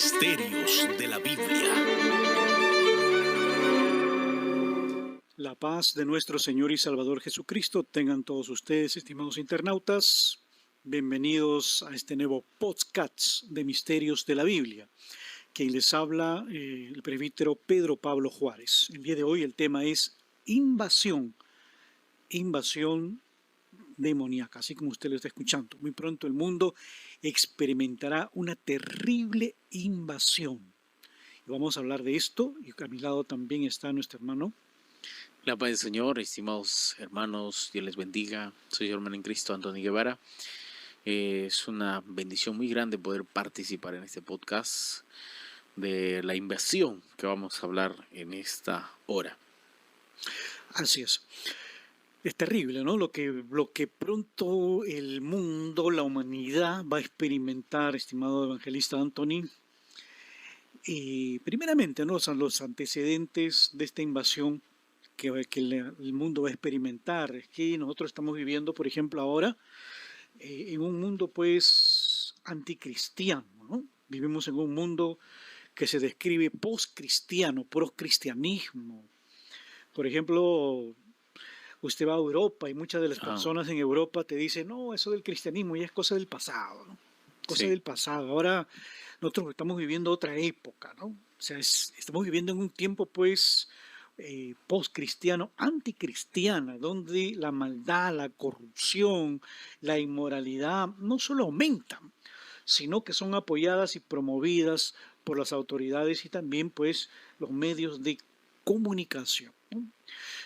Misterios de la Biblia. La paz de nuestro Señor y Salvador Jesucristo tengan todos ustedes, estimados internautas. Bienvenidos a este nuevo podcast de Misterios de la Biblia. Quien les habla, el presbítero Pedro Pablo Juárez. El día de hoy el tema es invasión demoníaca, así como usted lo está escuchando. Muy pronto el mundo experimentará una terrible invasión. Y vamos a hablar de esto, y a mi lado también está nuestro hermano. La paz del Señor, estimados hermanos, Dios les bendiga. Soy su hermano en Cristo, Antonio Guevara. Es una bendición muy grande poder participar en este podcast de la invasión que vamos a hablar en esta hora. Así es. Es terrible, ¿no? Lo que pronto el mundo, la humanidad va a experimentar, estimado evangelista Anthony. Y primeramente, ¿no? Son los antecedentes de esta invasión que el mundo va a experimentar. Es que nosotros estamos viviendo, por ejemplo, ahora en un mundo pues anticristiano, ¿no? Vivimos en un mundo que se describe postcristiano, proscristianismo. Por ejemplo, usted va a Europa y muchas de las personas en Europa te dicen, no, eso del cristianismo ya es cosa del pasado, ¿no? Cosa del pasado. Ahora nosotros estamos viviendo otra época, ¿no? O sea, estamos viviendo en un tiempo pues postcristiano, anticristiana, donde la maldad, la corrupción, la inmoralidad no solo aumentan, sino que son apoyadas y promovidas por las autoridades y también pues los medios de comunicación, ¿no?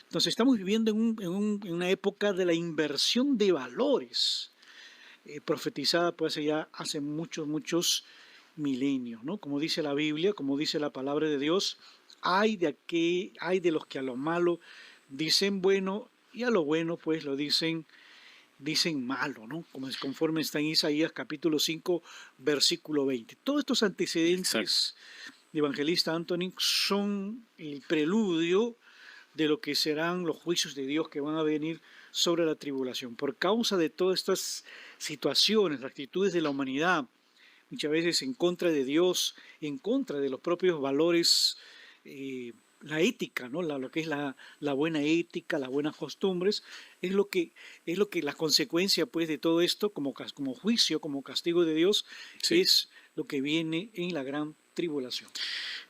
Entonces estamos viviendo en una época de la inversión de valores, profetizada pues ya hace muchos milenios, ¿no? Como dice la Biblia, como dice la palabra de Dios, hay de los que a lo malo dicen bueno y a lo bueno pues lo dicen malo, ¿no? Conforme está en Isaías capítulo 5, versículo 20. Todos estos antecedentes de evangelista Anthony son el preludio de lo que serán los juicios de Dios que van a venir sobre la tribulación. Por causa de todas estas situaciones, las actitudes de la humanidad, muchas veces en contra de Dios, en contra de los propios valores, la ética, ¿no? Lo que es la buena ética, las buenas costumbres, es lo que la consecuencia pues de todo esto, como juicio, como castigo de Dios, es lo que viene en la gran tribulación.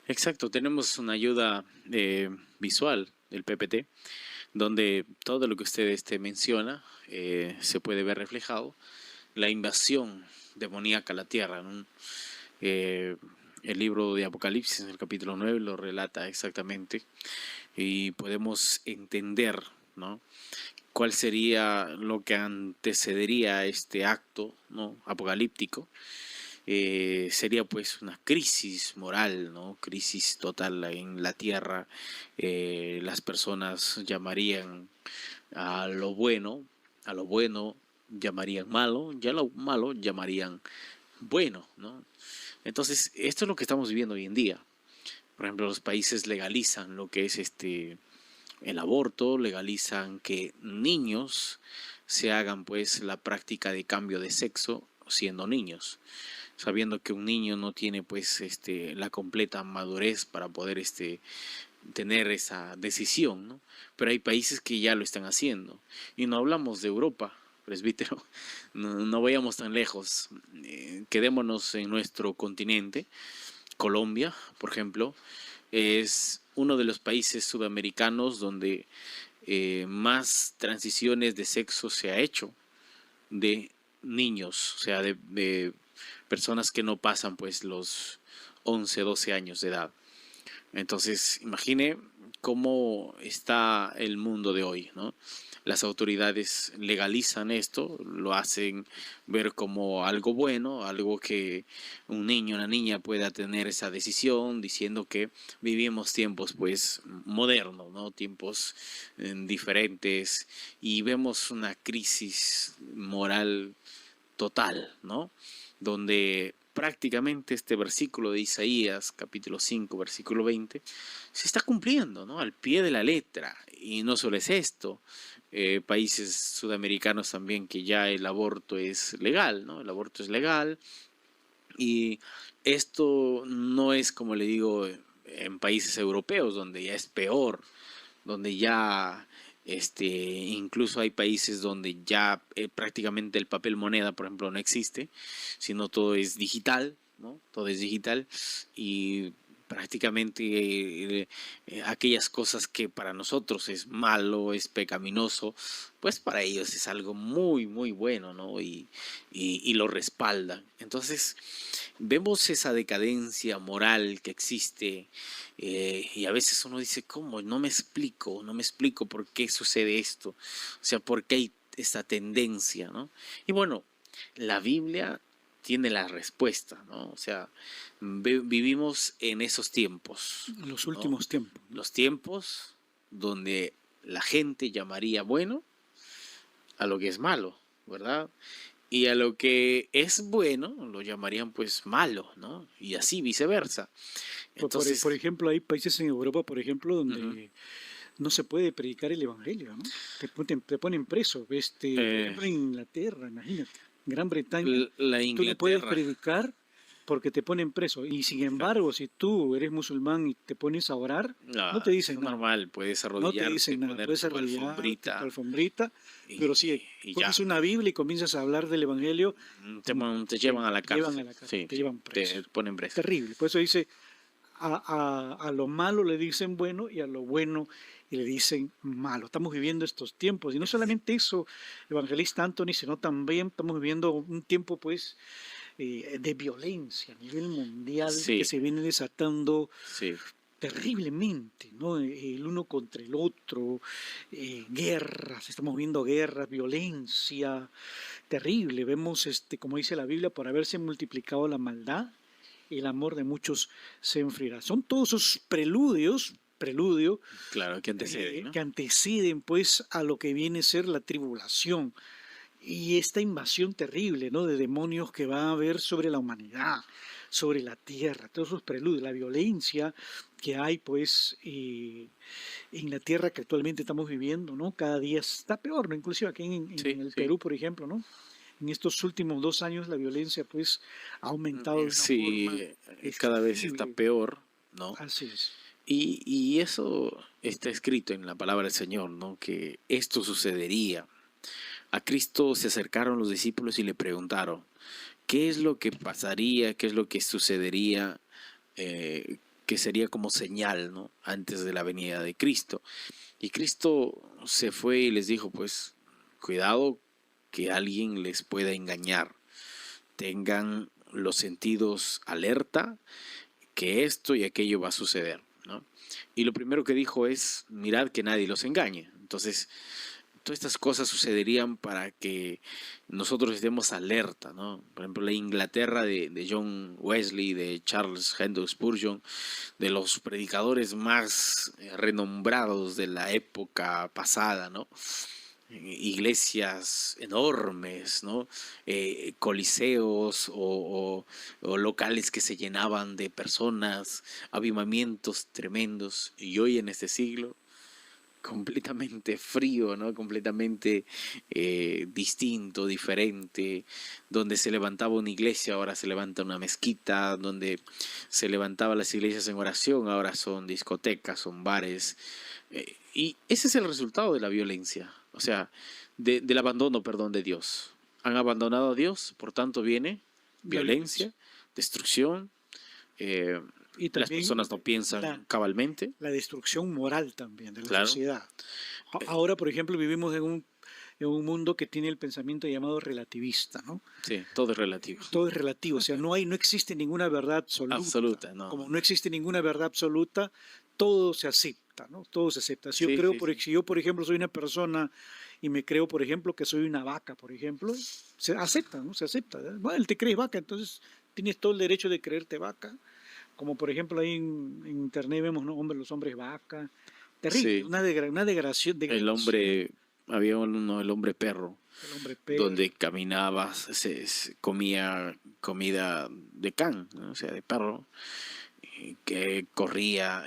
Exacto, tenemos una ayuda visual del PPT, donde todo lo que usted menciona se puede ver reflejado. La invasión demoníaca a la tierra, ¿no? El libro de Apocalipsis, en el capítulo 9, lo relata exactamente y podemos entender, ¿no?, cuál sería lo que antecedería a este acto, ¿no?, apocalíptico. Sería pues una crisis moral, ¿no?, crisis total en la tierra. Las personas llamarían a lo bueno llamarían malo, y a lo malo llamarían bueno, ¿no? Entonces, esto es lo que estamos viviendo hoy en día. Por ejemplo, los países legalizan lo que es el aborto, legalizan que niños se hagan pues la práctica de cambio de sexo siendo niños, sabiendo que un niño no tiene pues la completa madurez para poder tener esa decisión, ¿no? Pero hay países que ya lo están haciendo. Y no hablamos de Europa, presbítero, no vayamos tan lejos, quedémonos en nuestro continente. Colombia, por ejemplo, es uno de los países sudamericanos donde más transiciones de sexo se ha hecho de niños, o sea, de personas que no pasan pues los 11, 12 años de edad. Entonces, imagine cómo está el mundo de hoy, ¿no? Las autoridades legalizan esto, lo hacen ver como algo bueno, algo que un niño, una niña pueda tener esa decisión, diciendo que vivimos tiempos pues modernos, ¿no?, tiempos diferentes, y vemos una crisis moral total, ¿no?, donde prácticamente este versículo de Isaías, capítulo 5, versículo 20, se está cumpliendo, ¿no?, al pie de la letra. Y no solo es esto, países sudamericanos también que ya el aborto es legal, ¿no? El aborto es legal, y esto no es, como le digo, en países europeos, donde ya es peor, donde ya incluso hay países donde ya prácticamente el papel moneda, por ejemplo, no existe, sino todo es digital, ¿no? Todo es digital y prácticamente aquellas cosas que para nosotros es malo, es pecaminoso, pues para ellos es algo muy, muy bueno, ¿no? Y lo respaldan. Entonces, vemos esa decadencia moral que existe y a veces uno dice, ¿cómo? No me explico por qué sucede esto, o sea, por qué hay esta tendencia, ¿no? Y bueno, la Biblia tiene la respuesta, ¿no? O sea, vivimos en esos tiempos, En los ¿no? últimos tiempos. Los tiempos donde la gente llamaría bueno a lo que es malo, ¿verdad? Y a lo que es bueno lo llamarían pues malo, ¿no? Y así viceversa. Por Entonces, ejemplo, hay países en Europa, por ejemplo, ujú, donde no se puede predicar el evangelio, ¿no? Te ponen preso. Por eh, ejemplo, en Inglaterra, imagínate, Gran Bretaña, la tú no puedes Inglaterra, predicar porque te ponen preso. Y sin claro, embargo, si tú eres musulmán y te pones a orar, no te eso dicen es nada. normal, puedes No te arrodillarte, dicen nada. poner Puedes tu arrodillarte, tu alfombrita alfombrita, y, pero si y coges ya. una Biblia y comienzas a hablar del evangelio, Te te llevan a la llevan a cárcel, la cárcel, sí, te sí, llevan te preso. ponen preso. Terrible. Por eso dice, a lo malo le dicen bueno y a lo bueno y le dicen malo. Estamos viviendo estos tiempos. Y no solamente eso, evangelista Anthony, sino también estamos viviendo un tiempo pues de violencia a nivel mundial que Sí, se viene desatando sí, terriblemente, ¿no? El uno contra el otro, guerras, estamos viendo guerras, violencia, terrible. Vemos, como dice la Biblia, por haberse multiplicado la maldad, el amor de muchos se enfriará. Son todos esos preludio, claro, que antecede, ¿no? que anteceden pues a lo que viene a ser la tribulación y esta invasión terrible, ¿no? De demonios que va a haber sobre la humanidad, sobre la tierra, todos esos preludios, la violencia que hay pues en la tierra que actualmente estamos viviendo, ¿no? Cada día está peor, ¿no? Inclusive aquí en Sí, el sí. Perú, por ejemplo, ¿no? En estos últimos 2 años la violencia pues ha aumentado de una forma Sí, cada vez está terrible. peor, ¿no? Así es. Y eso está escrito en la palabra del Señor, ¿no? Que esto sucedería. A Cristo se acercaron los discípulos y le preguntaron, ¿qué es lo que pasaría? ¿Qué es lo que sucedería? Que sería como señal, ¿no? Antes de la venida de Cristo. Y Cristo se fue y les dijo, pues, cuidado que alguien les pueda engañar. Tengan los sentidos alerta, que esto y aquello va a suceder, ¿no? Y lo primero que dijo es, mirad que nadie los engañe. Entonces, todas estas cosas sucederían para que nosotros estemos alerta, ¿no? Por ejemplo, la Inglaterra de John Wesley, de Charles Haddon Spurgeon, de los predicadores más renombrados de la época pasada, ¿no? Iglesias enormes, ¿no? Coliseos o locales que se llenaban de personas, avivamientos tremendos. Y hoy en este siglo, completamente frío, ¿no? Completamente distinto, diferente, donde se levantaba una iglesia, ahora se levanta una mezquita, donde se levantaban las iglesias en oración, ahora son discotecas, son bares. Y ese es el resultado de la violencia, o sea, del abandono, perdón, de Dios. Han abandonado a Dios, por tanto viene La violencia. violencia, destrucción, eh, Y las también personas no piensan la, cabalmente, la destrucción moral también de la claro, sociedad. Ahora, por ejemplo, vivimos en un mundo que tiene el pensamiento llamado relativista, ¿no? sí, todo es relativo. Todo es relativo, o sea, no existe ninguna verdad absoluta. Absoluta, no, Como no. no existe ninguna verdad absoluta, todo se acepta, ¿no? Todo se acepta. Sí, sí, sí. Si yo, por ejemplo, soy una persona y me creo, por ejemplo, que soy una vaca, por ejemplo, se acepta, ¿no? Se acepta. Bueno, él te crees vaca, entonces tienes todo el derecho de creerte vaca. Como por ejemplo ahí en internet vemos, ¿no? Los hombres vaca. Terrible, Sí, una el degradación hombre, había uno, el hombre perro, del hombre perro. donde caminaba, comía comida de can, ¿no? O sea, de perro, que corría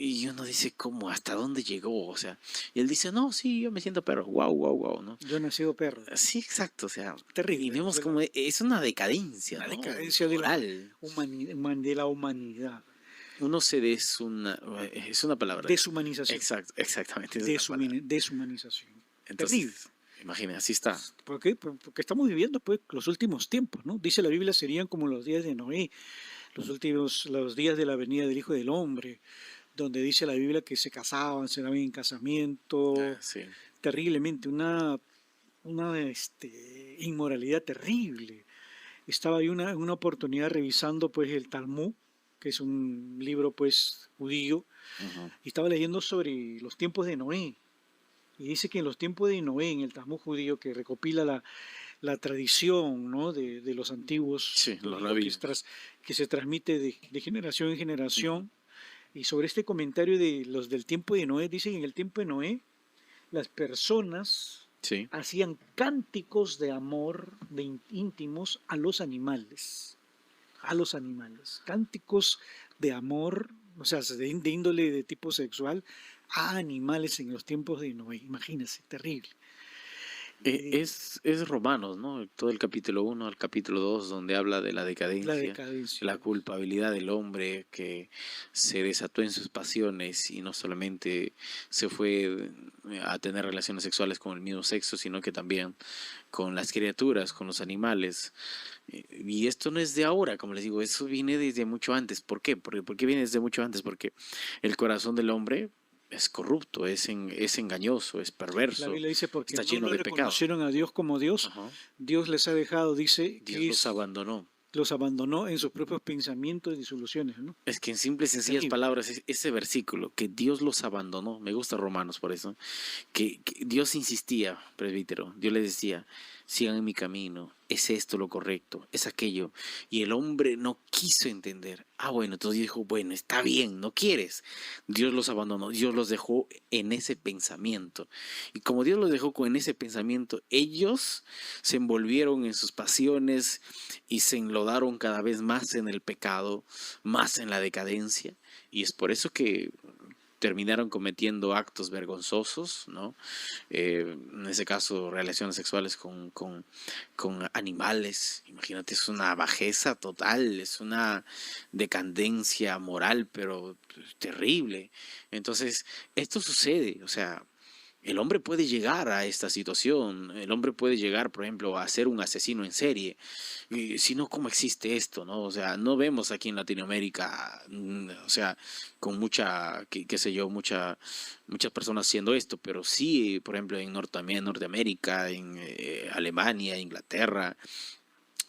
Y uno dice, ¿cómo? ¿Hasta dónde llegó? O sea, y él dice, no, sí, yo me siento perro. Wow, wow, wow, ¿no? Yo he nacido perro. Sí, exacto. O sea, Terrible. y vemos como es una decadencia, La ¿no? decadencia Moral. de la humanidad. Uno se es una palabra. Deshumanización. Exacto, exactamente. Esa es la palabra. Deshumanización. Entonces, Terrible. imagina, así está. ¿Por qué? Porque estamos viviendo pues los últimos tiempos, ¿no? Dice la Biblia serían como los días de Noé, los días de la venida del Hijo del Hombre, donde dice la Biblia que se casaban, se daban en casamiento, Sí. terriblemente, una inmoralidad terrible. Estaba ahí una oportunidad revisando pues el Talmud, que es un libro pues judío, Ujú. y estaba leyendo sobre los tiempos de Noé. Y dice que en los tiempos de Noé, en el Talmud judío, que recopila la tradición, ¿no? de los antiguos, Sí, los lo rabinos. que se transmite de generación en generación. Y sobre este comentario de los del tiempo de Noé, dice que en el tiempo de Noé las personas Sí. hacían cánticos de amor de íntimos a los animales. A los animales. Cánticos de amor, o sea, de índole de tipo sexual, a animales en los tiempos de Noé. Imagínense, terrible. Es Romanos, ¿no? Todo el capítulo 1 al capítulo 2, donde habla de la La decadencia, decadencia. la culpabilidad del hombre que se desató en sus pasiones y no solamente se fue a tener relaciones sexuales con el mismo sexo, sino que también con las criaturas, con los animales. Y esto no es de ahora, como les digo, eso viene desde mucho antes. ¿Por qué? ¿Por qué viene desde mucho antes? Porque el corazón del hombre es corrupto, es engañoso, es La perverso, Biblia dice, porque está no lleno lo de pecado. reconocieron a Dios como Dios, Ajá. Dios les ha dejado, dice, Dios los abandonó. los abandonó en sus propios pensamientos y disoluciones, ¿no? Es que en simples y sencillas Terrible. palabras, ese versículo, que Dios los abandonó, me gusta Romanos por eso, que Dios insistía, presbítero, Dios le decía, sigan en mi camino, es esto lo correcto, es aquello, y el hombre no quiso entender. Bueno, entonces dijo, bueno, está bien, no quieres. Dios los abandonó, Dios los dejó en ese pensamiento, y como Dios los dejó en ese pensamiento, ellos se envolvieron en sus pasiones y se enlodaron cada vez más en el pecado, más en la decadencia, y es por eso que terminaron cometiendo actos vergonzosos, ¿no? En ese caso, relaciones sexuales con animales. Imagínate, es una bajeza total, es una decadencia moral, pero terrible. Entonces, esto sucede, o sea, el hombre puede llegar a esta situación, el hombre puede llegar, por ejemplo, a ser un asesino en serie. Y si no, ¿cómo existe esto, no? O sea, no vemos aquí en Latinoamérica, o sea, con mucha, qué sé yo, muchas personas haciendo esto, pero sí, por ejemplo, en Norteamérica, en Alemania, Inglaterra,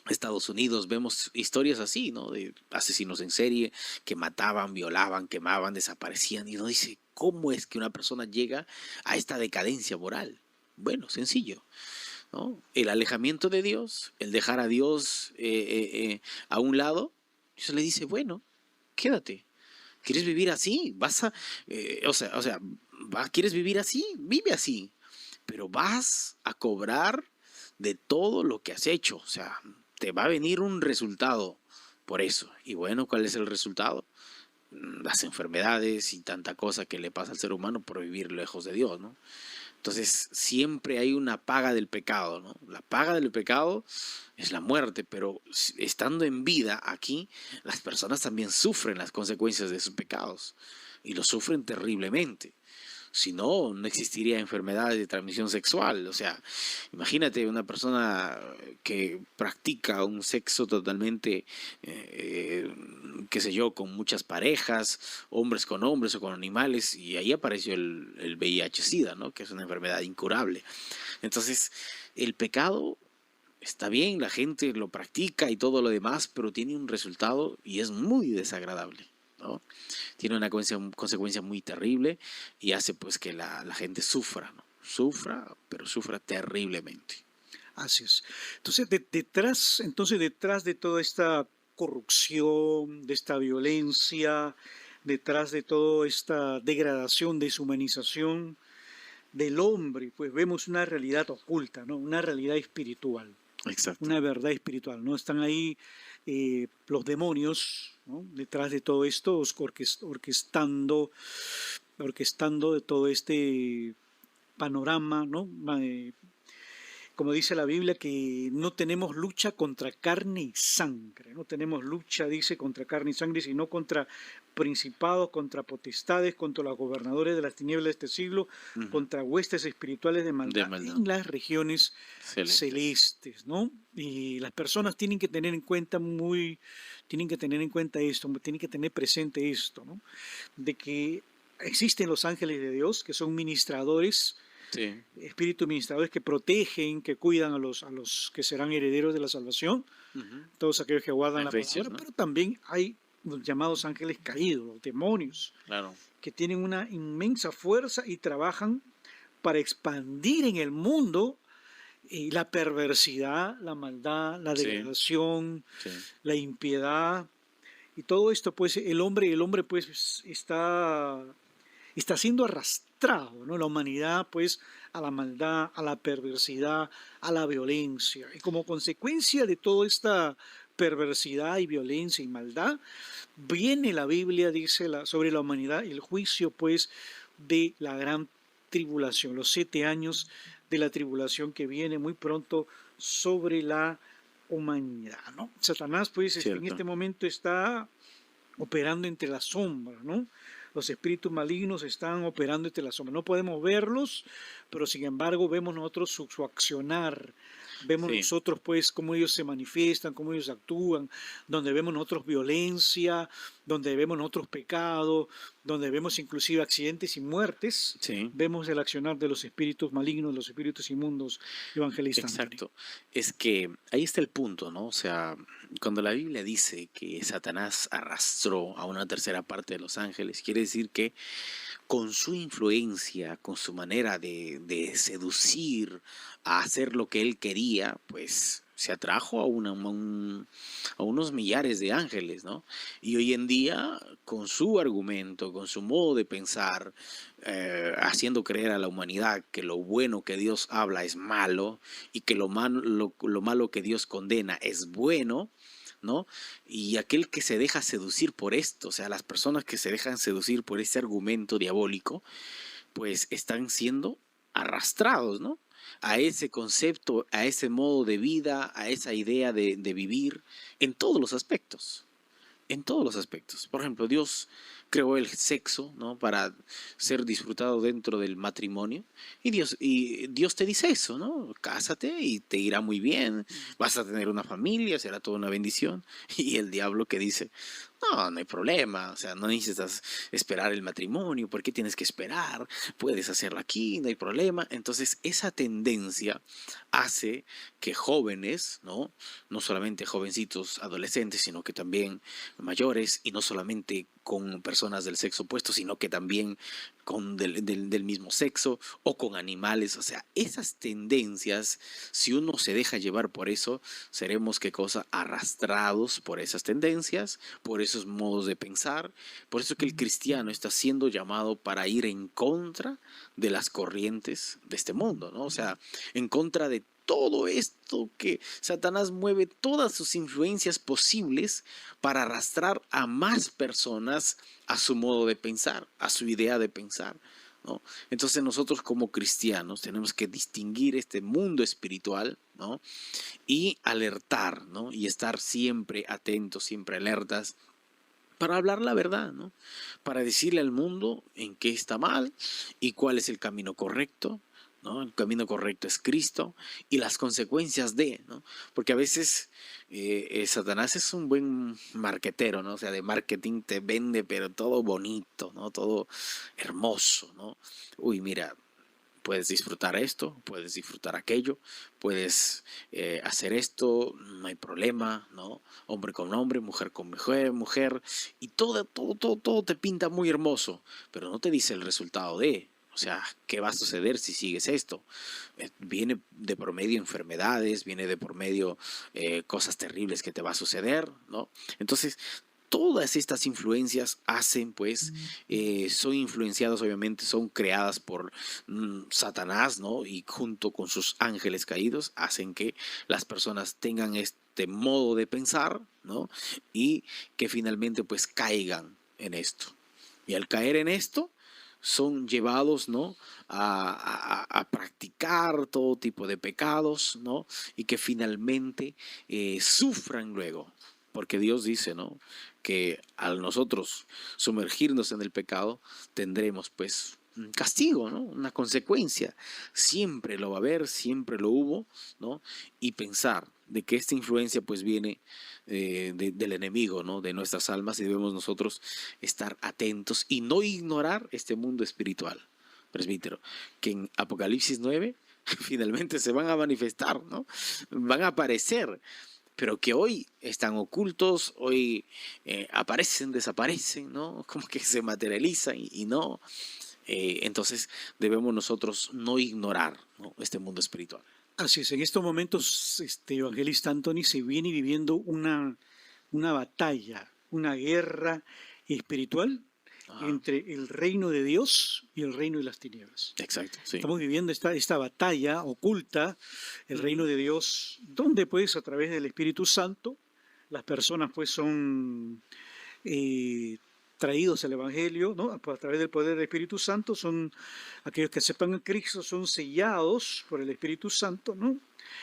Estados Unidos, vemos historias así, ¿no? De asesinos en serie que mataban, violaban, quemaban, desaparecían. Y uno dice, ¿cómo es que una persona llega a esta decadencia moral? Bueno, sencillo, ¿no? El alejamiento de Dios, el dejar a Dios a un lado. Dios le dice, bueno, quédate. ¿Quieres vivir así? Vas a, ¿quieres vivir así? Vive así. Pero vas a cobrar de todo lo que has hecho. O sea, te va a venir un resultado por eso. Y bueno, ¿cuál es el resultado? Las enfermedades y tanta cosa que le pasa al ser humano por vivir lejos de Dios, ¿no? Entonces siempre hay una paga del pecado, ¿no? La paga del pecado es la muerte, pero estando en vida aquí, las personas también sufren las consecuencias de sus pecados y lo sufren terriblemente. Si no, no existiría enfermedades de transmisión sexual. O sea, imagínate una persona que practica un sexo totalmente, qué sé yo, con muchas parejas, hombres o con animales, y ahí apareció el VIH-Sida, ¿no? Que es una enfermedad incurable. Entonces, el pecado está bien, la gente lo practica y todo lo demás, pero tiene un resultado y es muy desagradable, ¿no? Tiene una consecuencia muy terrible y hace pues que la gente sufra, ¿no? Sufra, pero sufra terriblemente. Así es. Entonces, detrás de toda esta corrupción, de esta violencia, detrás de toda esta degradación, deshumanización del hombre, pues vemos una realidad oculta, ¿no? Una realidad espiritual, Exacto. una verdad espiritual, ¿no? Están ahí los demonios, ¿no?, detrás de todo esto, orquestando de todo este panorama, ¿no? Como dice la Biblia, que no tenemos lucha contra carne y sangre, no tenemos lucha, dice, contra carne y sangre, sino contra principados, contra potestades, contra los gobernadores de las tinieblas de este siglo, Ujú. contra huestes espirituales de De maldad maldad. en las regiones Celestes. celestes, ¿no? Y las personas tienen que tener en cuenta esto, tienen que tener presente esto, ¿no? De que existen los ángeles de Dios, que son ministradores, Sí. espíritus ministradores que protegen, que cuidan a los que serán herederos de la salvación, Ujú. todos aquellos que guardan la Efesios, palabra, ¿no? pero también hay los llamados ángeles caídos, los demonios, Claro. que tienen una inmensa fuerza y trabajan para expandir en el mundo la perversidad, la maldad, la Sí, degradación, sí. la impiedad, y todo esto, pues el hombre pues está siendo arrastrado, ¿no? La humanidad, pues, a la maldad, a la perversidad, a la violencia. Y como consecuencia de toda esta perversidad y violencia y maldad, viene la Biblia, dice sobre la humanidad, el juicio, pues, de la gran tribulación, los 7 años de la tribulación que viene muy pronto sobre la humanidad, ¿no? Satanás, pues, en Cierto. este momento está operando entre las sombras, ¿no? Los espíritus malignos están operando entre las sombras. No podemos verlos, pero sin embargo vemos nosotros su accionar. Vemos Sí. nosotros, pues, cómo ellos se manifiestan, cómo ellos actúan, donde vemos nosotros violencia, donde vemos nosotros pecado, donde vemos inclusive accidentes y muertes. Sí. Vemos el accionar de los espíritus malignos, los espíritus inmundos, evangelista Anthony. Exacto. Es que ahí está el punto, ¿no? O sea, cuando la Biblia dice que Satanás arrastró a una tercera parte de los ángeles, quiere decir que con su influencia, con su manera de seducir, a hacer lo que él quería, pues se atrajo a unos millares de ángeles, ¿no? Y hoy en día, con su argumento, con su modo de pensar, haciendo creer a la humanidad que lo bueno que Dios habla es malo y que lo malo que Dios condena es bueno, ¿no? Y aquel que se deja seducir por esto, o sea, las personas que se dejan seducir por este argumento diabólico, pues están siendo arrastrados, ¿no? A ese concepto, a ese modo de vida, a esa idea de vivir en todos los aspectos. En todos los aspectos. Por ejemplo, Dios creó el sexo, ¿no?, para ser disfrutado dentro del matrimonio. Y Dios te dice eso, ¿no? Cásate y te irá muy bien. Vas a tener una familia, será toda una bendición. Y el diablo que dice, no, no hay problema. O sea, no necesitas esperar el matrimonio. ¿Por qué tienes que esperar? Puedes hacerlo aquí, no hay problema. Entonces, esa tendencia hace que jóvenes, ¿no? No solamente jovencitos adolescentes, sino que también mayores, y no solamente con personas del sexo opuesto, sino que también con del mismo sexo o con animales. O sea, esas tendencias, si uno se deja llevar por eso, seremos, ¿qué cosa?, arrastrados por esas tendencias, por esos modos de pensar. Por eso que el cristiano está siendo llamado para ir en contra de las corrientes de este mundo, ¿no? O sea, en contra de todo esto que Satanás mueve, todas sus influencias posibles para arrastrar a más personas a su modo de pensar, a su idea de pensar, ¿no? Entonces nosotros como cristianos tenemos que distinguir este mundo espiritual, ¿no?, y alertar, ¿no?, y estar siempre atentos, siempre alertas, para hablar la verdad, ¿no?, para decirle al mundo en qué está mal y cuál es el camino correcto, ¿no? El camino correcto es Cristo y las consecuencias de, ¿no? Porque a veces Satanás es un buen marquetero, ¿no? O sea, de marketing te vende, pero todo bonito, ¿no? Todo hermoso, ¿no? Uy, mira, puedes disfrutar esto, puedes disfrutar aquello, puedes hacer esto, no hay problema, ¿no? Hombre con hombre, mujer con mujer, y todo te pinta muy hermoso, pero no te dice el resultado de, o sea, ¿qué va a suceder si sigues esto? Viene de por medio enfermedades, viene de por medio cosas terribles que te va a suceder, ¿no? Entonces, todas estas influencias hacen, pues, son influenciadas, obviamente, son creadas por Satanás, ¿no? Y junto con sus ángeles caídos, hacen que las personas tengan este modo de pensar, ¿no? Y que finalmente, pues, caigan en esto. Y al caer en esto, son llevados, ¿no? a practicar todo tipo de pecados, ¿no? Y que finalmente sufran luego. Porque Dios dice, ¿no? Que al nosotros sumergirnos en el pecado, tendremos pues un castigo, ¿no? Una consecuencia. Siempre lo va a haber, siempre lo hubo, ¿no? Y pensar de que esta influencia pues viene del enemigo, ¿no? De nuestras almas, y debemos nosotros estar atentos y no ignorar este mundo espiritual, presbítero, que en Apocalipsis 9 finalmente se van a manifestar, ¿no? Van a aparecer, pero que hoy están ocultos, hoy aparecen, desaparecen, ¿no? Como que se materializan y no. Entonces debemos nosotros no ignorar, ¿no? Este mundo espiritual. Así es, en estos momentos, evangelista Anthony, se viene viviendo una batalla, una guerra espiritual entre el reino de Dios y el reino de las tinieblas. Exacto, sí. Estamos viviendo esta batalla oculta, el reino de Dios, donde pues a través del Espíritu Santo las personas pues son traídos al Evangelio, ¿no? A través del poder del Espíritu Santo, son aquellos que aceptan a Cristo, son sellados por el Espíritu Santo, ¿no?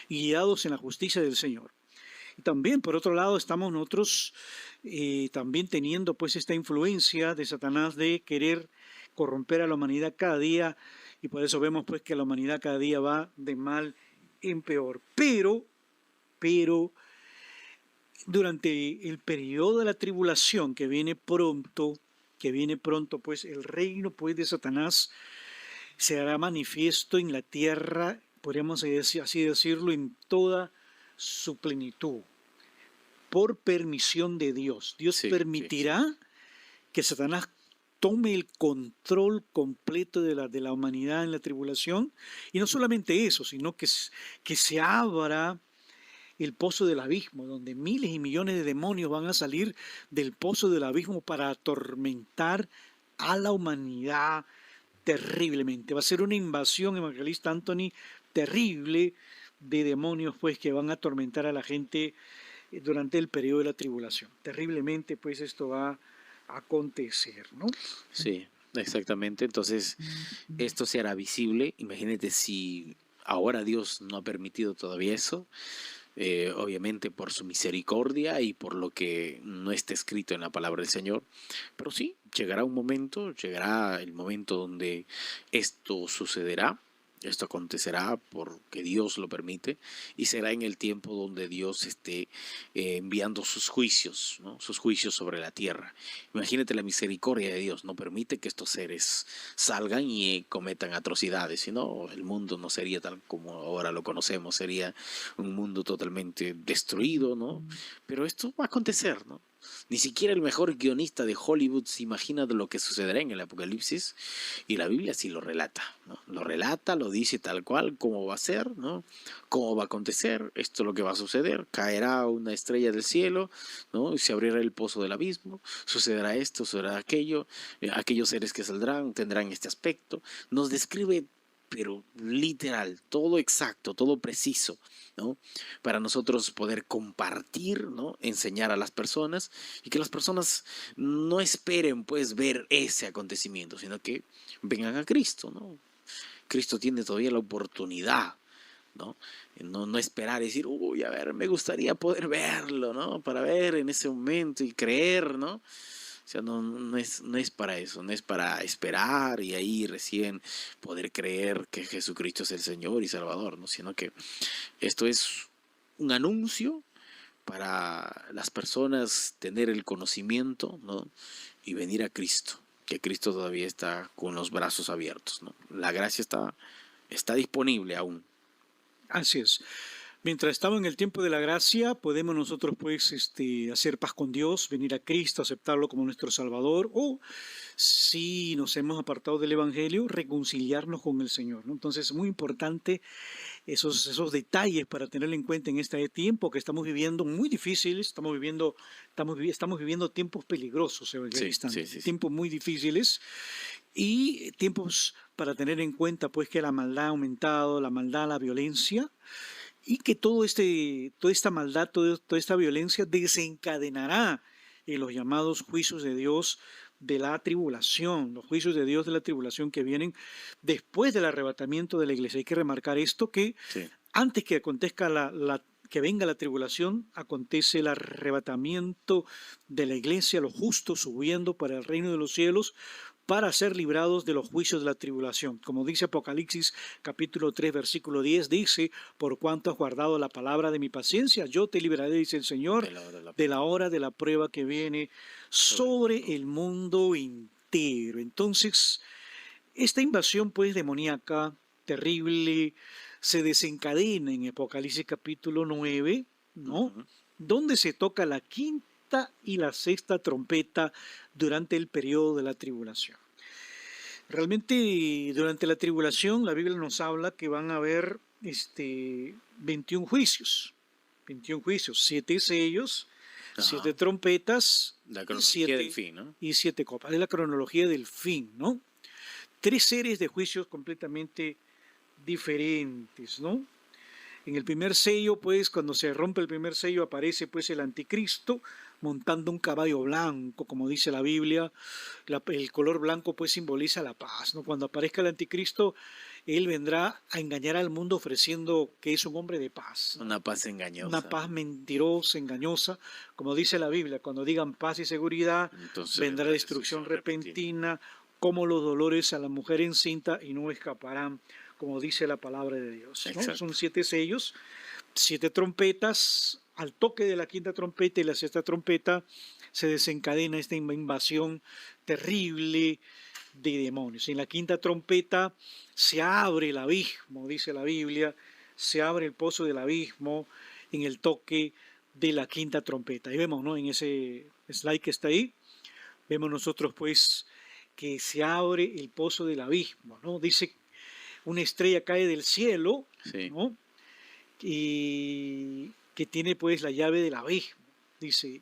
Y guiados en la justicia del Señor. Y también, por otro lado, estamos nosotros también teniendo pues esta influencia de Satanás de querer corromper a la humanidad cada día, y por eso vemos pues que la humanidad cada día va de mal en peor. Pero durante el periodo de la tribulación que viene pronto, pues el reino pues de Satanás se hará manifiesto en la tierra, podríamos así decirlo, en toda su plenitud, por permisión de Dios. Dios permitirá que Satanás tome el control completo de la humanidad en la tribulación, y no solamente eso, sino que se abra el pozo del abismo, donde miles y millones de demonios van a salir del pozo del abismo para atormentar a la humanidad terriblemente. Va a ser una invasión, evangelista Anthony, terrible de demonios pues que van a atormentar a la gente durante el periodo de la tribulación. Terriblemente pues esto va a acontecer, ¿no? Sí, exactamente. Entonces esto se hará visible. Imagínate si ahora Dios no ha permitido todavía eso. Obviamente por su misericordia y por lo que no está escrito en la palabra del Señor, pero sí, llegará el momento donde esto sucederá, esto acontecerá porque Dios lo permite, y será en el tiempo donde Dios esté enviando sus juicios, ¿no? Sus juicios sobre la tierra. Imagínate la misericordia de Dios, no permite que estos seres salgan y cometan atrocidades, sino el mundo no sería tal como ahora lo conocemos, sería un mundo totalmente destruido, ¿no? Pero esto va a acontecer, ¿no? Ni siquiera el mejor guionista de Hollywood se imagina de lo que sucederá en el Apocalipsis, y la Biblia sí lo relata, ¿no? Lo relata, lo dice tal cual, cómo va a ser, ¿no? Cómo va a acontecer, esto es lo que va a suceder, caerá una estrella del cielo, ¿no? Y se abrirá el pozo del abismo, sucederá esto, sucederá aquello, aquellos seres que saldrán tendrán este aspecto. Nos describe, pero literal, todo exacto, todo preciso, ¿no? Para nosotros poder compartir, ¿no? Enseñar a las personas, y que las personas no esperen pues ver ese acontecimiento, sino que vengan a Cristo, ¿no? Cristo tiene todavía la oportunidad, ¿no? No esperar y decir, uy, a ver, me gustaría poder verlo, ¿no? Para ver en ese momento y creer, ¿no? O sea, no es para eso, no es para esperar y ahí recién poder creer que Jesucristo es el Señor y Salvador, ¿no? Sino que esto es un anuncio para las personas tener el conocimiento, ¿no? Y venir a Cristo, que Cristo todavía está con los brazos abiertos, ¿no? La gracia está disponible aún. Así es. Mientras estamos en el tiempo de la gracia, podemos nosotros pues hacer paz con Dios, venir a Cristo, aceptarlo como nuestro Salvador, o si nos hemos apartado del Evangelio, reconciliarnos con el Señor, ¿no? Entonces es muy importante esos detalles para tener en cuenta en este tiempo que estamos viviendo muy difíciles, estamos viviendo tiempos peligrosos, Sí, sí, sí, sí. tiempos muy difíciles y tiempos para tener en cuenta pues que la maldad ha aumentado, la maldad, la violencia, y que toda esta maldad, toda esta violencia desencadenará en los llamados juicios de Dios de la tribulación, los juicios de Dios de la tribulación que vienen después del arrebatamiento de la iglesia. Hay que remarcar esto, que Sí. antes que acontezca que venga la tribulación, acontece el arrebatamiento de la iglesia, los justos subiendo para el reino de los cielos, para ser librados de los juicios de la tribulación. Como dice Apocalipsis capítulo 3, versículo 10, dice, por cuanto has guardado la palabra de mi paciencia, yo te libraré, dice el Señor, De la hora de la de la hora de la prueba que viene sobre el mundo entero. Entonces, esta invasión pues demoníaca, terrible, se desencadena en Apocalipsis capítulo 9, ¿no? Ujú. Donde se toca la quinta y la sexta trompeta durante el periodo de la tribulación. Realmente durante la tribulación la Biblia nos habla que van a haber 21 juicios, 21 juicios, 7 sellos, Ajá. 7 trompetas, La cronología del 7 fin, ¿no? y 7 copas. Es la cronología del fin, ¿no? 3 series de juicios completamente diferentes, ¿no? En el primer sello, pues, cuando se rompe el primer sello, aparece pues el anticristo montando un caballo blanco, como dice la Biblia. El color blanco pues simboliza la paz, ¿no? Cuando aparezca el anticristo, él vendrá a engañar al mundo ofreciendo que es un hombre de paz, ¿no? Una paz Una engañosa. paz mentirosa, engañosa, como dice la Biblia. Cuando digan paz y seguridad, Entonces vendrá destrucción repentina, como los dolores a la mujer encinta, y no escaparán, como dice la palabra de Dios, ¿no? Exacto. Son 7 sellos, 7 trompetas. Al toque de la quinta trompeta y la sexta trompeta se desencadena esta invasión terrible de demonios. En la quinta trompeta se abre el abismo, dice la Biblia, se abre el pozo del abismo en el toque de la quinta trompeta. Ahí vemos, ¿no? En ese slide que está ahí, vemos nosotros pues que se abre el pozo del abismo, ¿no? Dice, una estrella cae del cielo, Sí. ¿no? Y que tiene pues la llave del abismo. Dice,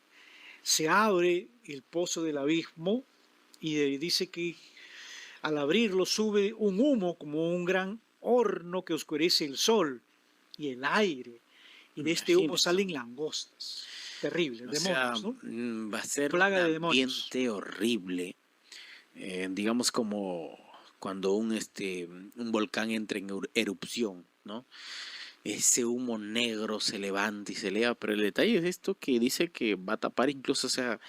se abre el pozo del abismo y dice que al abrirlo sube un humo como un gran horno que oscurece el sol y el aire. Y de este humo Imagínese. salen langostas. Terrible, O sea, demonios, ¿no? va a ser Plaga un de demonios. ambiente horrible. Digamos como cuando un volcán entra en erupción, ¿no? Ese humo negro se levanta y se eleva, pero el detalle es esto que dice que va a tapar incluso, o sea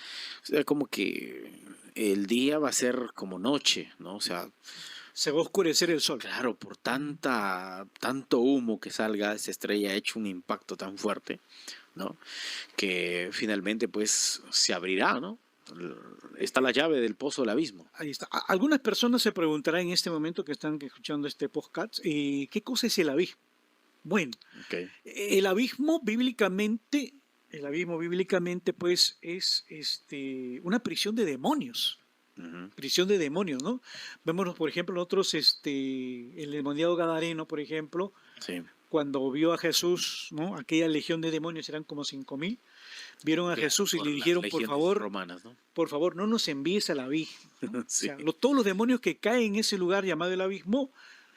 como que el día va a ser como noche, ¿no? O sea, Se va a oscurecer el sol. claro, por tanto humo que salga, esa estrella ha hecho un impacto tan fuerte, ¿no? Que finalmente pues se abrirá, ¿no? Está la llave del pozo del abismo. Ahí está. Algunas personas se preguntarán en este momento que están escuchando este podcast, ¿qué cosa es el abismo? Bueno, Okay. el abismo bíblicamente pues es una prisión de demonios. Ujú. Prisión de demonios, ¿no? Vémonos, por ejemplo, nosotros, el endemoniado Gadareno, por ejemplo, Sí. cuando vio a Jesús, ¿no? Aquella legión de demonios, eran como 5.000, vieron a Claro, Jesús y por le las dijeron, legiones romanas, ¿no? por favor, no nos envíes al abismo, ¿no? O Sí. sea, todos los demonios que caen en ese lugar llamado el abismo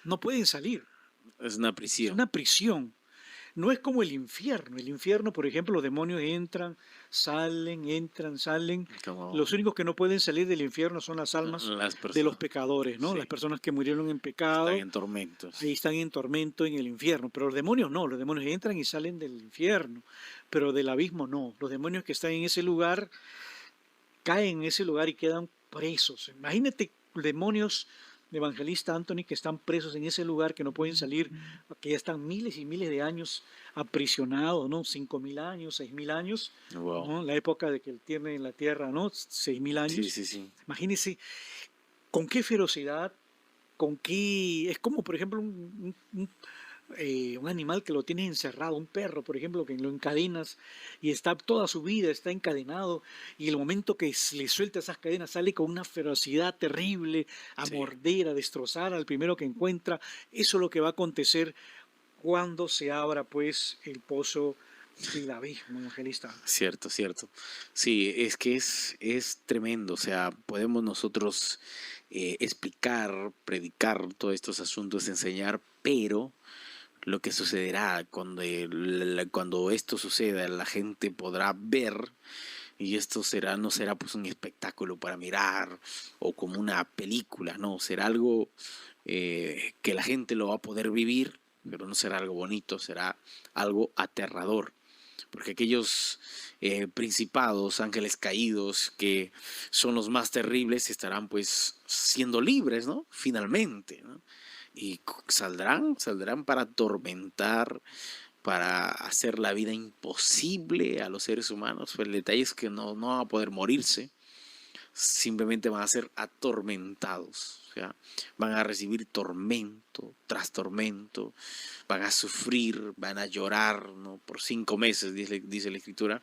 no pueden salir. Es una Es prisión. una prisión. No es como el infierno. El infierno, por ejemplo, los demonios entran, salen. Como Los únicos que no pueden salir del infierno son las almas las de los personas pecadores, ¿no? sí, Las personas que murieron en están pecado, en tormentos. ahí están en tormento en el infierno. Pero los demonios no, los demonios entran y salen del infierno, pero del abismo no. Los demonios que están en ese lugar caen en ese lugar y quedan presos. Imagínate demonios de Evangelista Anthony que están presos en ese lugar, que no pueden salir, que ya están miles y miles de años aprisionados, ¿no? 5.000 años, 6.000 años, Wow. ¿no? La época de que él tiene en la tierra, ¿no? 6.000 años. Sí, sí, sí. Imagínense con qué ferocidad, con qué... Es como, por ejemplo, un animal que lo tienes encerrado, un perro, por ejemplo, que lo encadenas y está toda su vida, está encadenado, y el momento que le suelta esas cadenas sale con una ferocidad terrible a Sí, morder, a destrozar al primero que encuentra. Eso es lo que va a acontecer cuando se abra pues el pozo del abismo, evangelista. cierto, cierto. Sí, es que es tremendo. O sea, podemos nosotros explicar, predicar todos estos asuntos, enseñar, pero lo que sucederá cuando esto suceda, la gente podrá ver y esto no será pues un espectáculo para mirar o como una película, no, será algo que la gente lo va a poder vivir, pero no será algo bonito, será algo aterrador. Porque aquellos principados, ángeles caídos, que son los más terribles, estarán pues siendo libres, ¿no? Finalmente, ¿no? Y saldrán para atormentar, para hacer la vida imposible a los seres humanos. Pues el detalle es que no van a poder morirse, simplemente van a ser atormentados. O sea, van a recibir tormento tras tormento, van a sufrir, van a llorar, ¿no? Por 5 meses, dice la escritura,